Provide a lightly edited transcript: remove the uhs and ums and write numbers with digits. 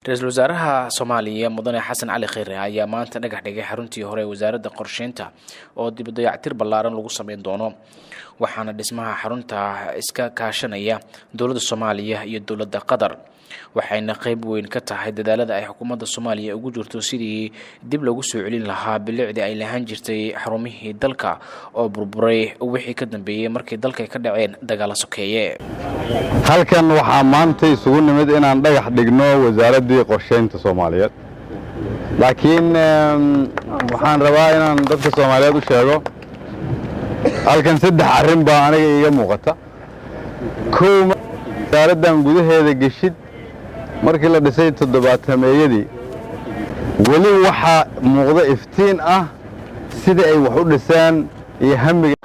Ra'iisul Wasaaraha Soomaaliya Mudane Xasan Cali Kheyre ayaa maanta dhagax dhigay xaruntii hore wasaaradda qorsheynta oo dib u dayactir ballaaran lagu sameyn doono waxaana dhismaha xarunta iska kaashanaya dowladda Soomaaliya iyo dowladda Qatar waxayna qayb weyn ka tahay dadaalada ay xukuumadda Soomaaliya ugu jirto sidii dib lagu soo celin lahaa bilicdii ay lahaan jirtay xarumihii dalka oo burburay wixii ka dambeeyay markii dalka ka dhaceen dagaal sokeeye. halkan waxaa maanta isugu nimid inaan dhagax dhigno wasaaraddii qorsheynta Soomaaliyeed laakiin waxaan rabaa inaan dadka Soomaaliyeed u sheego halkan saddex arrin baa aniga iiga muuqata. koow wasaaraddan gudaheeda geshid markii la dhisay 70-meeyadii weli waxa muuqda iftiin ah sida ay wax u dhisaan iyo hamiga